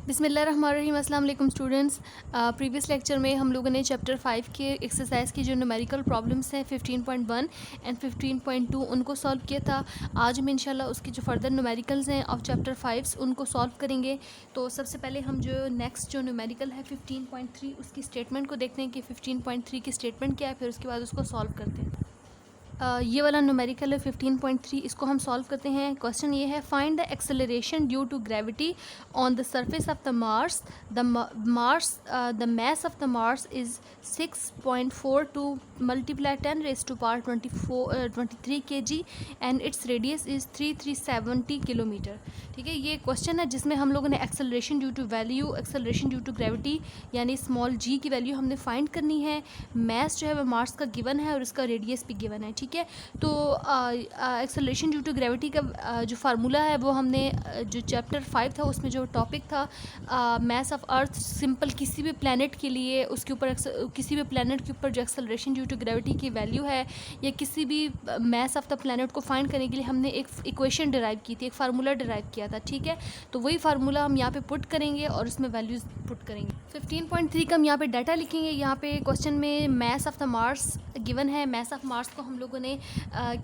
बिस्मिल्लाहिर्रहमानिर्रहीम। अस्सलाम वालेकुम स्टूडेंट्स। प्रीवियस लेक्चर में हम लोगों ने चैप्टर 5 के एक्सरसाइज की जो न्यूमेरिकल प्रॉब्लम्स हैं 15.1 एंड 15.2 उनको सॉल्व किया था। आज हम इंशाल्लाह उसकी जो फर्दर न्यूमेरिकल्स हैं ऑफ चैप्टर 5 उनको सॉल्व करेंगे। तो सबसे पहले हम जो नेक्स्ट जो न्यूमेरिकल है 15.3 उसकी स्टेटमेंट को देखते हैं कि 15.3 की स्टेटमेंट क्या है, फिर उसके बाद उसको सॉल्व करते हैं। ये वाला न्यूमेरिकल है 15.3, इसको हम सॉल्व करते हैं। क्वेश्चन ये है, find the acceleration due to gravity on the surface of the Mars. The mass of the Mars is 6.42 multiply 10 raise to power 23 kg and its radius is 3370 kilometre. ठीक है, ये क्वेश्चन है जिसमें हम लोगों ने एक्सेलरेशन ड्यू टू ग्रेविटी यानी small G की वैल्यू हमने फाइंड करनी है। मास जो है वो मार्स का गिवन है और इसका रेडियस भी गिवन है। ठीक है, तो एक्सेलरेशन ड्यू टू ग्रेविटी का जो फार्मूला है वो हमने जो चैप्टर 5 था उसमें जो टॉपिक था मास ऑफ अर्थ, सिंपल किसी भी प्लैनेट के लिए उसके ऊपर किसी भी प्लैनेट के ऊपर जो एक्सेलरेशन ड्यू टू ग्रेविटी की वैल्यू है या किसी भी मास ऑफ द प्लैनेट को फाइंड करने के लिए हमने एक इक्वेशन डिराइव की थी, एक फार्मूला डिराइव किया था। ठीक है, तो वही फार्मूला हम यहाँ पे पुट करेंगे और उसमें वैल्यूज़ पुट करेंगे। 15.3 का हम यहाँ पे डाटा लिखेंगे। यहाँ पे क्वेश्चन में मास ऑफ द मार्स गिवन है। मास ऑफ मार्स को हम लोगों ने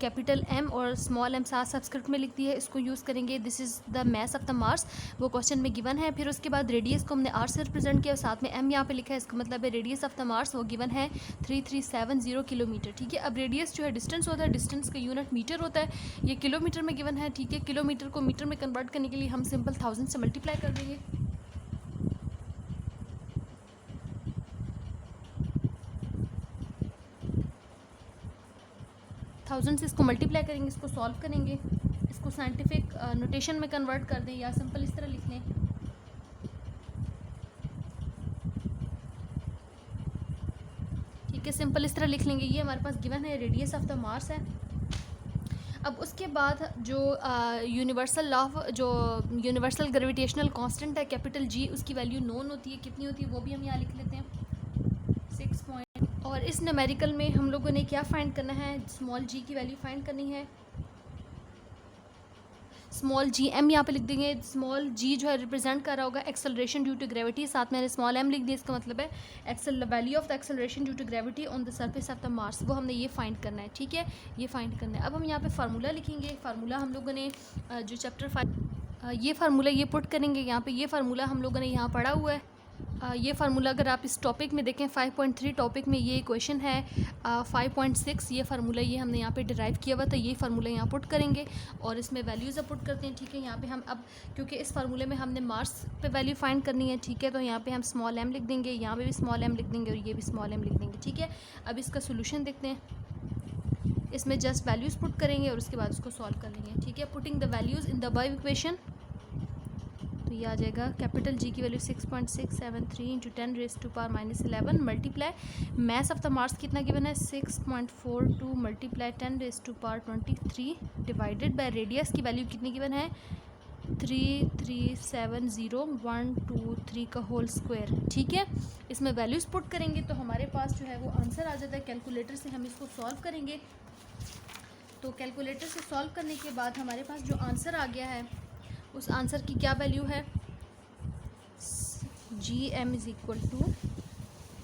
कैपिटल एम और स्मॉल एम साथ सब्सक्रिप्ट में लिख दी है, इसको यूज़ करेंगे। This is the mass of the Mars, वो क्वेश्चन में गिवन है। फिर उसके बाद रेडियस को हमने आर से रिप्रेजेंट किया और साथ में एम यहाँ पे लिखा है, इसका मतलब है रेडियस ऑफ द मार्स वो गिवन है 3370 किलोमीटर। ठीक है, अब रेडियस जो है डिस्टेंस होता है, डिस्टेंस का यूनिट मीटर होता है, ये किलोमीटर में गिवन है। ठीक है, किलोमीटर को मीटर में कन्वर्ट करने के लिए हम सिंपल 1000 से मल्टीप्लाई कर देंगे। 1000 से इसको मल्टीप्लाई करेंगे, इसको सॉल्व करेंगे, इसको साइंटिफिक नोटेशन में कन्वर्ट कर दें या सिंपल इस तरह लिख लें। ठीक है, सिंपल इस तरह लिख लेंगे। ये हमारे पास गिवन है, रेडियस ऑफ द मार्स है। अब उसके बाद जो यूनिवर्सल ग्रेविटेशनल कांस्टेंट है कैपिटल जी, उसकी वैल्यू नोन होती है, कितनी होती है वो भी हम यहाँ लिख लेते हैं 6 और इस न्यूमेरिकल में हम लोगों ने क्या फाइंड करना है, स्मॉल जी की वैल्यू फाइंड करनी है। स्मॉल जी एम यहाँ पे लिख देंगे। स्मॉल जी जो है रिप्रेजेंट कर रहा होगा एक्सेलरेशन ड्यू टू ग्रेविटी, साथ में स्मॉल एम लिख दिया, इसका मतलब है value of the acceleration due to gravity on the surface of the Mars, वो हमने ये फाइंड करना है। ठीक है, ये फाइंड करना है। अब हम यहाँ पे फार्मूला लिखेंगे। फार्मूला हम लोगों ने जो चैप्टर 5 ये फार्मूला ये पुट करेंगे यहाँ पे। ये फार्मूला हम लोगों ने यहाँ पढ़ा हुआ है। ये फार्मूला अगर आप इस टॉपिक में देखें 5.3 टॉपिक में ये इक्वेशन है। 5.6 ये फार्मूला ये हमने यहाँ पे डिराइव किया हुआ था, ये फार्मूला यहाँ पुट करेंगे और इसमें वैल्यूज़ अब पुट करते हैं। ठीक है, यहाँ पे हम अब क्योंकि इस फार्मूले में हमने मार्स पे वैल्यू फाइंड करनी है, ठीक है, तो यहाँ पे हम स्मॉल एम लिख देंगे, यहाँ पे भी स्मॉल एम लिख देंगे और ये भी स्मॉल एम लिख देंगे। ठीक है, अब इसका सोल्यूशन देखते हैं। इसमें जस्ट वैल्यूज़ पुट करेंगे और उसके बाद उसको सॉल्व कर लेंगे। ठीक है, putting the values in the above equation, तो ये आ जाएगा कैपिटल जी की value 6.673 into 10 raise to power -11 multiply mass of the Mars कितना गिवन है 6.42 multiply 10 raise to power 23 divided by radius की वैल्यू कितनी गिवन है 3370,123 का होल स्क्वायर। ठीक है, इसमें वैल्यूज़ पुट करेंगे तो हमारे पास जो है वो आंसर आ जाता है। कैलकुलेटर से हम इसको सॉल्व करेंगे, तो कैलकुलेटर से सॉल्व करने के बाद हमारे पास जो आंसर आ गया है उस आंसर की क्या वैल्यू है, G M is equal to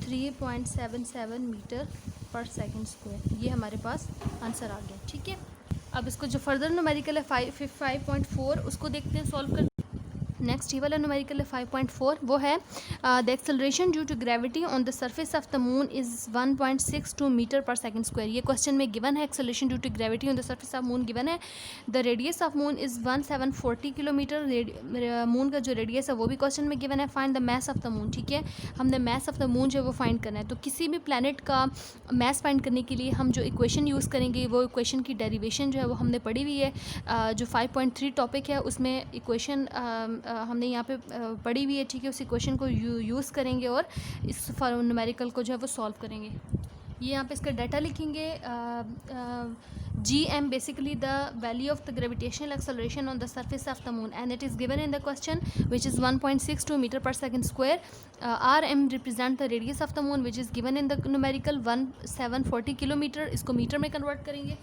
3.77 metre पर सेकंड स्क्वायर। ये हमारे पास आंसर आ गया। ठीक है, अब इसको जो फर्दर न्यूमेरिकल है 5.4 उसको देखते हैं सॉल्व कर। नेक्स्ट ये वाला न्यूमेरिकल है 5.4, वो है the acceleration due to gravity on the surface of the moon is 1.62 metre पर सेकंड स्क्वायर। ये क्वेश्चन में गिवन है acceleration due to gravity on the surface of moon given है। The radius of moon is 1740 kilometre. Moon का जो radius है वो भी क्वेश्चन में गिवन है। Find the mass of the moon. ठीक है, हमने मास ऑफ द मून जो है वो फाइंड करना है। तो किसी भी प्लैनेट का मास फाइंड करने के लिए हम जो इक्वेशन यूज़ करेंगे वो इक्वेशन की डेरिवेशन जो है वो हमने पढ़ी हुई है। जो 5.3 टॉपिक है उसमें इक्वेशन हमने यहाँ पे पढ़ी हुई है। ठीक है, उस इक्वेशन को यूज़ करेंगे और इस न्यूमेरिकल को जो है वो सॉल्व करेंगे। ये यहाँ पे इसका डाटा लिखेंगे। G M basically the value of the gravitational acceleration on the surface of the moon and it is given in the question which is 1.62 metre पर second square. R M represent the radius of the moon which is given in the numerical 1740 kilometre. इसको metre में convert करेंगे।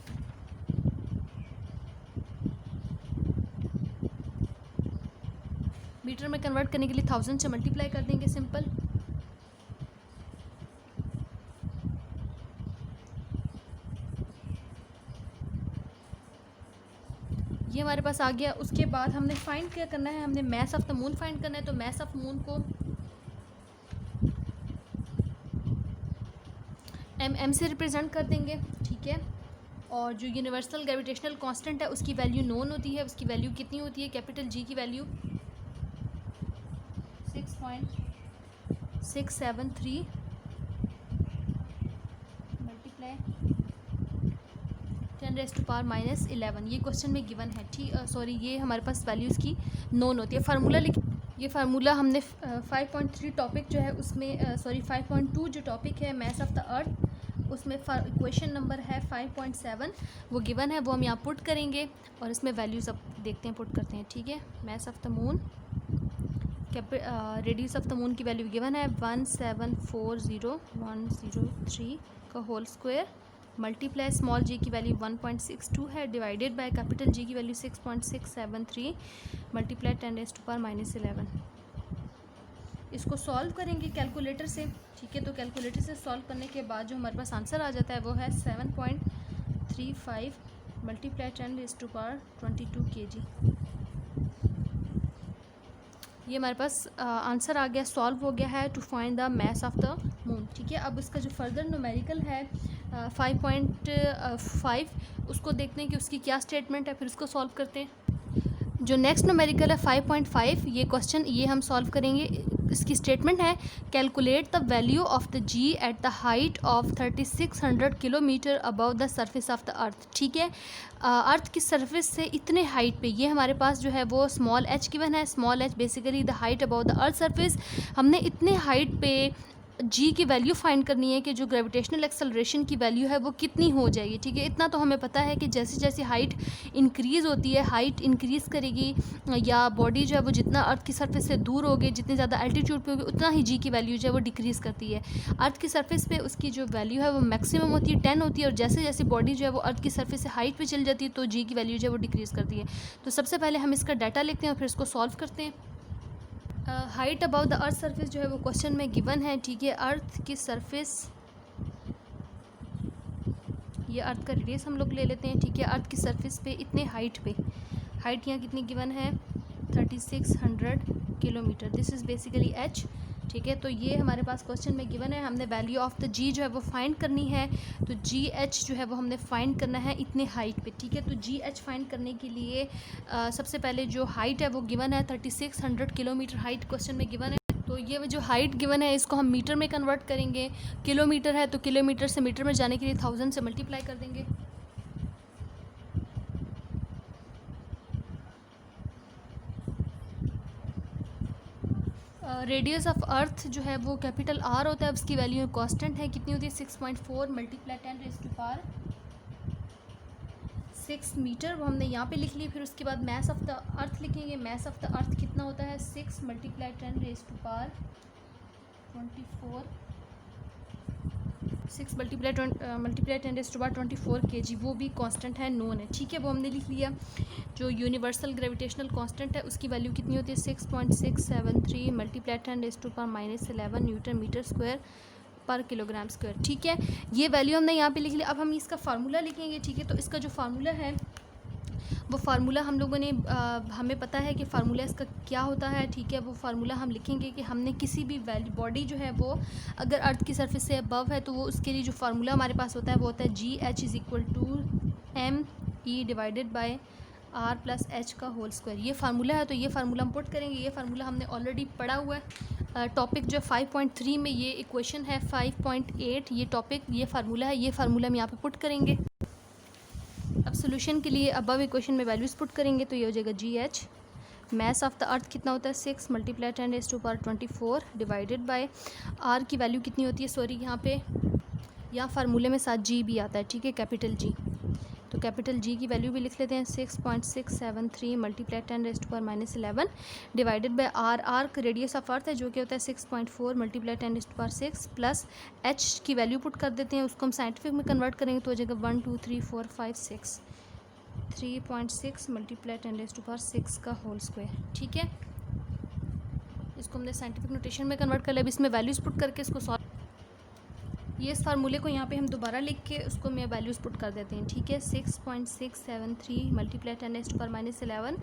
Metre में convert करने के लिए 1000 से multiply कर देंगे, सिंपल। ये हमारे पास आ गया। उसके बाद हमने फाइंड क्या करना है, हमने mess of the moon find करना है। तो मैस ऑफ मून को एम से रिप्रेजेंट कर देंगे, ठीक है। और जो यूनिवर्सल ग्रेविटेशनल कांस्टेंट है उसकी वैल्यू नोन होती है। उसकी वैल्यू कितनी होती है, कैपिटल जी की वैल्यू 6.673 मल्टीप्लाई 10⁻⁻11। ये क्वेश्चन में गिवन है, ठीक। सॉरी, ये हमारे पास वैल्यूज़ की नोन होती है। फार्मूला लिख, ये फार्मूला हमने 5.3 टॉपिक जो है उसमें, सॉरी 5.2 जो टॉपिक है मैस ऑफ द अर्थ, उसमें क्वेश्चन नंबर है 5.7, वो गिवन है, वो हम यहाँ पुट करेंगे और इसमें वैल्यूज़ अब देखते हैं, पुट करते हैं, ठीक है। Mess of the moon, radius of the moon की वैल्यू गिवन है 1740103 का whole square multiply small G की वैल्यू 1.62 है, डिवाइडेड बाय कैपिटल जी की वैल्यू 6.673 मल्टीप्लाई 10⁻⁻11। इसको सॉल्व करेंगे कैलकुलेटर से, ठीक है। तो कैलकुलेटर से सॉल्व करने के बाद जो हमारे पास आंसर आ जाता है वो है 7.35 मल्टीप्लाई 10⁻22 kg। ये हमारे पास आंसर आ गया, सॉल्व हो गया है to find the mass of the moon, ठीक है। अब इसका जो फर्दर न्यूमेरिकल है 5.5, उसको देखते हैं कि उसकी क्या स्टेटमेंट है, फिर उसको सॉल्व करते हैं। जो नेक्स्ट न्यूमेरिकल है 5.5, ये क्वेश्चन ये हम सॉल्व करेंगे। इसकी स्टेटमेंट है calculate the value of the G at the height of 3600 kilometre above the surface of the earth, ठीक है। अर्थ की सरफेस से इतने हाइट पे, ये हमारे पास जो है वो स्मॉल एच गिवन है। Small H basically the height above the earth surface. हमने इतने हाइट पे जी की वैल्यू फाइंड करनी है कि जो ग्रेविटेशनल एक्सेलरेशन की वैल्यू है वो कितनी हो जाएगी, ठीक है। इतना तो हमें पता है कि जैसे जैसे हाइट इंक्रीज़ होती है, हाइट इंक्रीज़ करेगी या बॉडी जो है वो जितना अर्थ की सरफेस से दूर होगी, जितनी ज़्यादा एल्टीट्यूड पे होगी, उतना ही जी की वैल्यू जो है वो डिक्रीज़ करती है। अर्थ की सरफेस पे उसकी जो वैल्यू है वो मैक्सिमम होती है 10 होती है, और जैसे जैसे बॉडी जो है वो अर्थ की सरफेस से हाइट पर चल जाती है तो जी की वैल्यू जो है वो डिक्रीज़ करती है। तो सबसे पहले हम इसका डाटा लिखते हैं और फिर इसको सॉल्व करते हैं। Height about the earth surface जो है वो क्वेश्चन में गिवन है, ठीक है। अर्थ की सरफेस, ये अर्थ का रेडियस हम लोग ले लेते हैं, ठीक है। अर्थ की सरफेस पे इतने हाइट पे, हाइट यहाँ कितनी गिवन है 3600 kilometre, this is basically H, ठीक है। तो ये हमारे पास क्वेश्चन में गिवन है। हमने वैल्यू ऑफ द जी जो है वो फाइंड करनी है। तो जी एच जो है वो हमने फाइंड करना है इतने हाइट पे, ठीक है। तो जी एच फाइंड करने के लिए सबसे पहले जो हाइट है वो गिवन है 3600 किलोमीटर हाइट क्वेश्चन में गिवन है। तो ये जो हाइट गिवन है इसको हम मीटर में कन्वर्ट करेंगे। किलोमीटर है तो किलोमीटर से मीटर में जाने के लिए 1000 से मल्टीप्लाई कर देंगे। रेडियस ऑफ अर्थ जो है वो कैपिटल आर होता है, उसकी वैल्यू कांस्टेंट है, कितनी होती है 6.4 मल्टीप्लाई 10⁻6 मीटर, वो हमने यहाँ पे लिख ली। फिर उसके बाद मैस ऑफ द अर्थ लिखेंगे। मैस ऑफ द अर्थ कितना होता है 6 मल्टीप्लाई 10⁻24 6 मल्टीप्लाई 10⁻24 kg, वो भी कांस्टेंट है, नोन है, ठीक है। वो हमने लिख लिया। जो यूनिवर्सल ग्रेविटेशनल कांस्टेंट है उसकी वैल्यू कितनी होती है 6.673 मल्टीप्लाई 10⁻⁻11 न्यूटन मीटर स्क्वायर पर किलोग्राम स्क्वायर, ठीक है। ये वैल्यू हमने यहाँ पे लिख लिया। अब हम इसका फार्मूला लिखेंगे, ठीक है। तो इसका जो फार्मूला है वो फार्मूला हम लोगों ने हमें पता है कि फ़ार्मूला इसका क्या होता है, ठीक है। वो फार्मूला हम लिखेंगे कि हमने किसी भी बॉडी जो है वो अगर अर्थ की सरफेस से अबव है तो वो उसके लिए जो फार्मूला हमारे पास होता है वो होता है G h is equal to M E divided by R plus h का होल स्क्वायर। ये फार्मूला है, तो ये फार्मूला हम पुट करेंगे। ये फार्मूला हमने ऑलरेडी पढ़ा हुआ है। टॉपिक जो 5.3 में ये इक्वेशन है, 5.8 ये टॉपिक, ये फार्मूला है। ये फार्मूला हम यहाँ पे पुट करेंगे। अब सोल्यूशन के लिए अबव इक्वेशन में वैल्यूज़ पुट करेंगे तो ये हो जाएगा जी एच। मैस ऑफ द अर्थ कितना होता है 6 मल्टीप्लाई 10⁻24 डिवाइडेड बाय आर की वैल्यू कितनी होती है, सॉरी यहाँ फार्मूले में साथ जी भी आता है, ठीक है, कैपिटल जी। तो कैपिटल जी की वैल्यू भी लिख लेते हैं 6.673 multiply 10⁻11 divided by R. R radius of earth है जो कि होता है 6.4 मल्टीप्लाई 10⁻6 प्लस एच की वैल्यू पुट कर देते हैं। उसको हम साइंटिफिक में कन्वर्ट करेंगे तो हो जाएगा 1 2 3 4 5 6 3.6 मल्टीप्लाई 10⁻6 का होल स्क्वायर, ठीक है। इसको हमने साइंटिफिक नोटेशन में कन्वर्ट कर लिया। अब इसमें वैल्यूज़ पुट करके इसको सॉल्व, ये इस फार्मूले को यहाँ पे हम दोबारा लिख के उसको मैं वैल्यूज़ पुट कर देते हैं, ठीक है। 6.673 multiply 10⁻11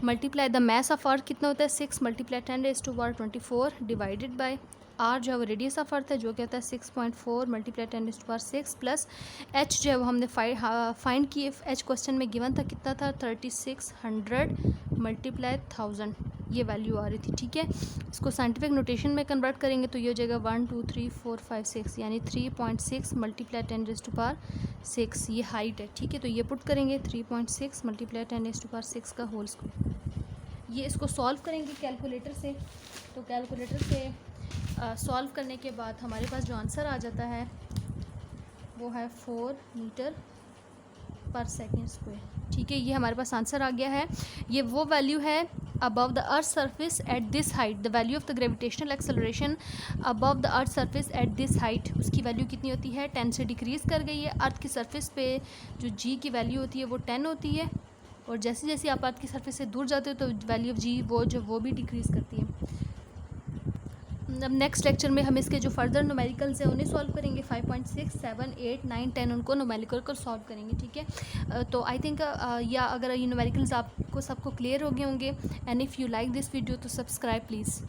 multiply the mass of earth कितना होता है 6 मल्टीप्लाई 10⁻24 डिवाइडेड बाय आर जो है वो रेडियस ऑफ अर्थ है जो क्या होता है 6.4 मल्टीप्लाई 10⁻6 प्लस एच जो है वो हमने फाइंड किए। एच क्वेश्चन में गिवन था कितना था 3600 मल्टीप्लाई 1000 ये वैल्यू आ रही थी, ठीक है। इसको साइंटिफिक नोटेशन में कन्वर्ट करेंगे तो ये हो जाएगा 1 2 3 4 5 6 यानी 3.6 मल्टीप्लाई 10⁻6 ये हाइट है, ठीक है। तो ये पुट करेंगे 3.6 मल्टीप्लाई 10⁻6 का होल स्क्वायर। ये इसको सॉल्व करेंगे कैलकुलेटर से, तो कैलकुलेटर से सॉल्व करने के बाद हमारे पास जो आंसर आ जाता है वो है 4 मीटर पर सेकेंड स्क्वायर, ठीक है। ये हमारे पास आंसर आ गया है। ये वो वैल्यू है above the earth surface at this height, the value of the gravitational acceleration above the earth surface at this height, उसकी वैल्यू कितनी होती है 10 से डिक्रीज़ कर गई है। अर्थ की सरफेस पे जो जी की वैल्यू होती है वो 10 होती है और जैसे जैसे आप अर्थ की सरफेस से दूर जाते हो तो वैल्यू ऑफ जी वो भी डिक्रीज़ करती है। अब नेक्स्ट लेक्चर में हम इसके जो फर्दर न्यूमेरिकल्स हैं उन्हें सॉल्व करेंगे। 5.6 7 8 9 10 उनको न्यूमेरिकल को सॉल्व करेंगे, ठीक है। तो आई थिंक या अगर ये न्यूमेरिकल्स आपको सबको क्लियर हो गए होंगे and if you like this video तो सब्सक्राइब प्लीज़।